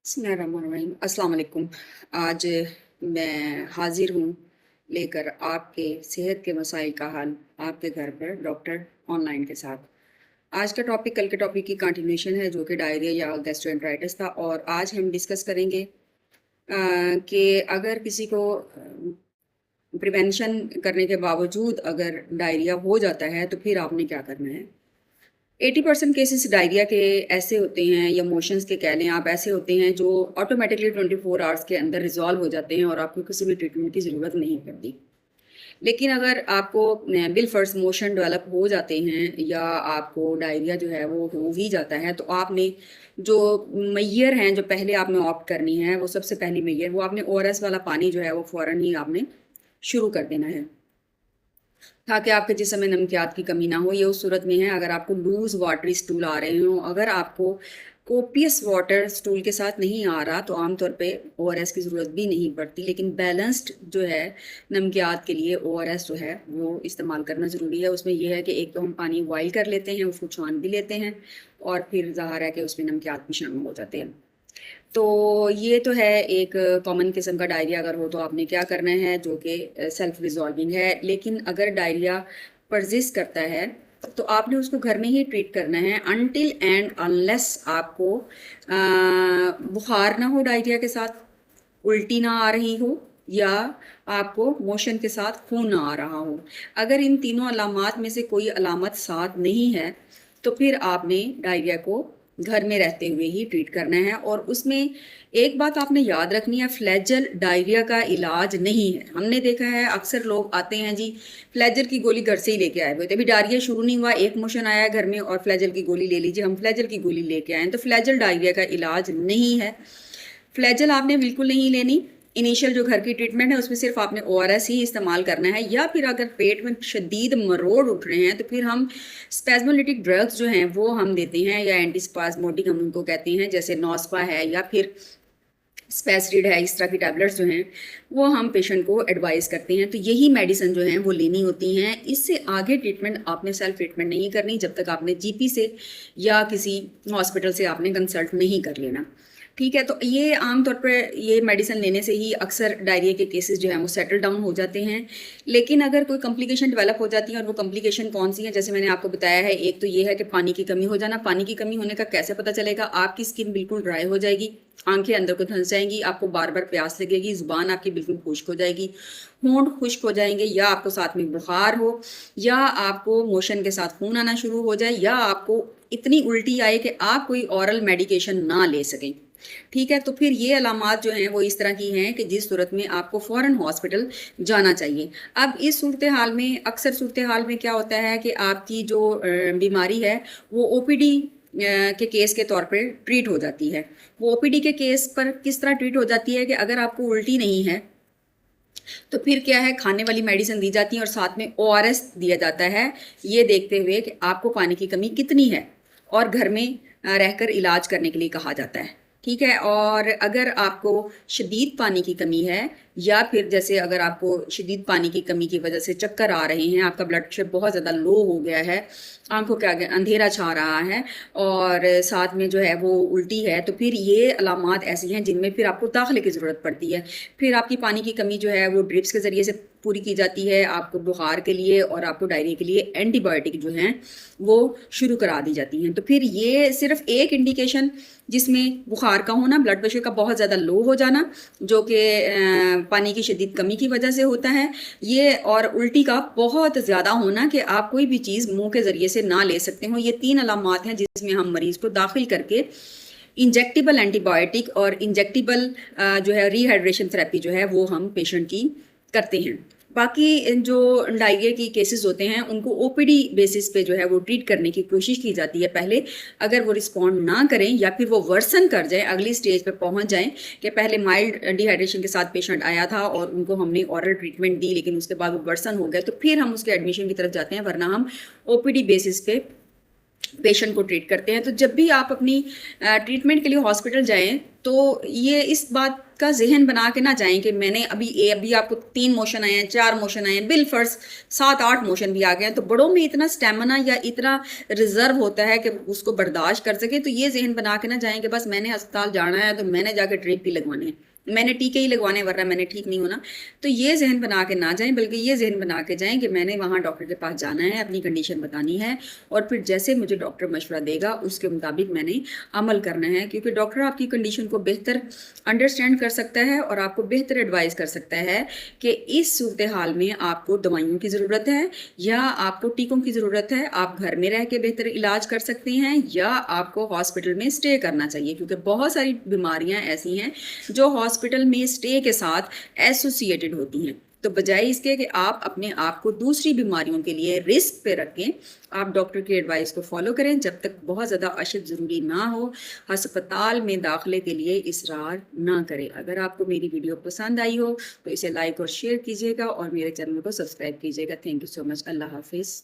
बिस्मिल्लाहिर्रहमानिर्रहीम। अस्सलाम वालेकुम। आज मैं हाज़िर हूँ लेकर आपके सेहत के मसाइल का हल आपके घर पर डॉक्टर ऑनलाइन के साथ। आज का टॉपिक कल के टॉपिक की कंटिन्यूएशन है जो कि डायरिया या गैस्ट्रोएंटेराइटिस था और आज हम डिस्कस करेंगे कि अगर किसी को प्रिवेंशन करने के बावजूद अगर डायरिया हो जाता है तो फिर आपने क्या करना है। 80% केसेस डायरिया के ऐसे होते हैं या मोशंस के कह लें आप, ऐसे होते हैं जो ऑटोमेटिकली 24 आवर्स के अंदर रिजॉल्व हो जाते हैं और आपको किसी भी ट्रीटमेंट की ज़रूरत नहीं पड़ती। लेकिन अगर आपको बिलफर्स मोशन डेवलप हो जाते हैं या आपको डायरिया जो है वो हो ही जाता है तो आपने जो मैयर हैं जो पहले आपने ऑप्ट करनी है, वो सबसे पहली मैयर वो आपने ओआरएस वाला पानी जो है वो फ़ौरन ही आपने शुरू कर देना है, ताकि आपके जिस्म में नमकियात की कमी ना हो। ये उस सूरत में है अगर आपको लूज़ वाटरी स्टूल आ रहे हों। अगर आपको कोपियस वाटर स्टूल के साथ नहीं आ रहा तो आमतौर पे ओआरएस की ज़रूरत भी नहीं पड़ती, लेकिन बैलेंस्ड जो है नमकियात के लिए ओआरएस जो है वो इस्तेमाल करना ज़रूरी है। उसमें यह है कि एक तो हम पानी बॉयल कर लेते हैं, उसको छान भी लेते हैं और फिर ज़ाहिर है कि उसमें नमकियात भी शामिल हो जाते हैं। तो ये तो है एक कॉमन किस्म का डायरिया अगर हो तो आपने क्या करना है, जो कि सेल्फ रिजॉल्विंग है। लेकिन अगर डायरिया परसिस्ट करता है तो आपने उसको घर में ही ट्रीट करना है अनटिल एंड अनलेस आपको बुखार ना हो, डायरिया के साथ उल्टी ना आ रही हो या आपको मोशन के साथ खून ना आ रहा हो। अगर इन तीनों अलामात में से कोई अलामत साथ नहीं है तो फिर आपने डायरिया को घर में रहते हुए ही ट्रीट करना है। और उसमें एक बात आपने याद रखनी है, फ्लैजल डायरिया का इलाज नहीं है। हमने देखा है अक्सर लोग आते हैं जी फ्लैजल की गोली घर से ही लेके आए हुए थे, अभी डायरिया शुरू नहीं हुआ, एक मोशन आया घर में और फ्लैजल की गोली ले लीजिए, हम फ्लैजल की गोली लेके आए हैं। तो फ्लैजल डायरिया का इलाज नहीं है, फ्लैजल आपने बिल्कुल नहीं लेनी। इनिशियल जो घर की ट्रीटमेंट है उसमें सिर्फ आपने ओआरएस ही इस्तेमाल करना है, या फिर अगर पेट में शदीद मरोड़ उठ रहे हैं तो फिर हम स्पेज़मोलिटिक ड्रग्स जो हैं वो हम देते हैं, या एंटीस्पाज़मोटिक हम उनको कहते हैं, जैसे नॉस्पा है या फिर स्पेसरिड है। इस तरह की टैबलेट्स जो हैं वो हम पेशेंट को एडवाइस करते हैं। तो यही मेडिसिन जो हैं वो लेनी होती हैं। इससे आगे ट्रीटमेंट आपने सेल्फ ट्रीटमेंट नहीं करनी जब तक आपने जीपी से या किसी हॉस्पिटल से आपने कंसल्ट नहीं कर लेना। ठीक है, तो ये आमतौर पर ये मेडिसिन लेने से ही अक्सर डायरिया के केसेस जो हैं वो सेटल डाउन हो जाते हैं। लेकिन अगर कोई कॉम्प्लिकेशन डेवलप हो जाती है, और वो कॉम्प्लिकेशन कौन सी है, जैसे मैंने आपको बताया है, एक तो ये है कि पानी की कमी हो जाना। पानी की कमी होने का कैसे पता चलेगा? आपकी स्किन बिल्कुल ड्राई हो जाएगी, आंखें अंदर को धंस जाएंगी, आपको बार बार प्यास लगेगी, जुबान आपकी बिल्कुल खुश्क हो जाएगी, होंठ खुश्क हो जाएंगे, या आपको साथ में बुखार हो, या आपको मोशन के साथ खून आना शुरू हो जाए, या आपको इतनी उल्टी आए कि आप कोई औरल मेडिकेशन ना ले सकें। ठीक है, तो फिर ये अलामात जो हैं वो इस तरह की हैं कि जिस सूरत में आपको फ़ौरन हॉस्पिटल जाना चाहिए। अब इस सूरत हाल में, अक्सर सूरत हाल में क्या होता है कि आपकी जो बीमारी है वो ओपीडी के केस के तौर पर ट्रीट हो जाती है। वो ओपीडी के केस पर किस तरह ट्रीट हो जाती है कि अगर आपको उल्टी नहीं है तो फिर क्या है, खाने वाली मेडिसिन दी जाती है और साथ में ओआरएस दिया जाता है, ये देखते हुए कि आपको पानी की कमी कितनी है, और घर में रहकर इलाज करने के लिए कहा जाता है। ठीक है, और अगर आपको शदीद पानी की कमी है, या फिर जैसे अगर आपको शदीद पानी की कमी की वजह से चक्कर आ रहे हैं, आपका ब्लड प्रेशर बहुत ज़्यादा लो हो गया है, आंखों के आगे अंधेरा छा रहा है और साथ में जो है वो उल्टी है, तो फिर ये अलामात ऐसी हैं जिनमें फिर आपको दाखिले की ज़रूरत पड़ती है। फिर आपकी पानी की कमी जो है वो ड्रिप्स के ज़रिए से पूरी की जाती है। आपको बुखार के लिए और आपको डायरिया के लिए एंटीबायोटिक जो हैं वो शुरू करा दी जाती हैं। तो फिर ये सिर्फ एक इंडिकेशन जिसमें बुखार का होना, ब्लड प्रेशर का बहुत ज़्यादा लो हो जाना जो कि पानी की शदीद कमी की वजह से होता है, ये, और उल्टी का बहुत ज़्यादा होना कि आप कोई भी चीज़ मुंह के ज़रिए से ना ले सकते हो। ये 3 अलामात हैं जिसमें हम मरीज़ को दाखिल करके इंजेक्टेबल एंटीबायोटिक और इंजेक्टेबल जो है रीहाइड्रेशन थेरेपी जो है वो हम पेशेंट की करते हैं। बाकी जो डायरिया की केसेस होते हैं उनको ओपीडी बेसिस पे जो है वो ट्रीट करने की कोशिश की जाती है पहले। अगर वो रिस्पॉन्ड ना करें या फिर वो वर्सन कर जाए, अगली स्टेज पे पहुंच जाएं कि पहले माइल्ड डिहाइड्रेशन के साथ पेशेंट आया था और उनको हमने ऑरल ट्रीटमेंट दी लेकिन उसके बाद वो वर्सन हो गया, तो फिर हम उसके एडमिशन की तरफ जाते हैं, वरना हम ओपीडी बेसिस पे पेशेंट को ट्रीट करते हैं। तो जब भी आप अपनी ट्रीटमेंट के लिए हॉस्पिटल जाएँ, तो ये इस बात का ज़हन बना के ना जाएँ कि मैंने अभी आपको 3 मोशन आए हैं, 4 मोशन आए हैं, बिल-फ़र्ज़ 7-8 मोशन भी आ गए हैं। तो बड़ों में इतना स्टैमिना या इतना रिज़र्व होता है कि उसको बर्दाश्त कर सकें, तो ये ज़हन बना के ना जाएँ कि बस मैंने अस्पताल जाना है, तो मैंने जाके ड्रिप ही लगवाने हैं। मैंने टीके ही लगवाने हैं, वरना मैंने ठीक नहीं होना। तो ये ज़हन बना के ना जाएँ, बल्कि ये ज़हन बना के जाएँ कि मैंने वहाँ डॉक्टर के पास जाना है, अपनी कंडीशन बतानी है और फिर जैसे मुझे डॉक्टर मशवरा देगा, उसके मुताबिक मैंने अमल करना है। क्योंकि डॉक्टर आपकी कंडीशन को बेहतर अंडरस्टैंड कर सकता है और आपको बेहतर एडवाइस कर सकता है कि इस सूरत-ए-हाल में आपको दवाइयों की ज़रूरत है या आपको टीकों की ज़रूरत है। आप घर में रह के बेहतर इलाज कर सकते हैं या आपको हॉस्पिटल में स्टे करना चाहिए, क्योंकि बहुत सारी बीमारियाँ ऐसी हैं जो हॉस्पिटल में स्टे के साथ एसोसिएटेड होती हैं। तो बजाय इसके कि आप अपने आप को दूसरी बीमारियों के लिए रिस्क पे रखें, आप डॉक्टर की एडवाइस को फ़ॉलो करें जब तक बहुत ज़्यादा अशद ज़रूरी ना हो, अस्पताल में दाखिले के लिए इसरार ना करें। अगर आपको मेरी वीडियो पसंद आई हो, तो इसे लाइक और शेयर कीजिएगा और मेरे चैनल को सब्सक्राइब कीजिएगा। Thank you so much. अल्लाह हाफ़िज़।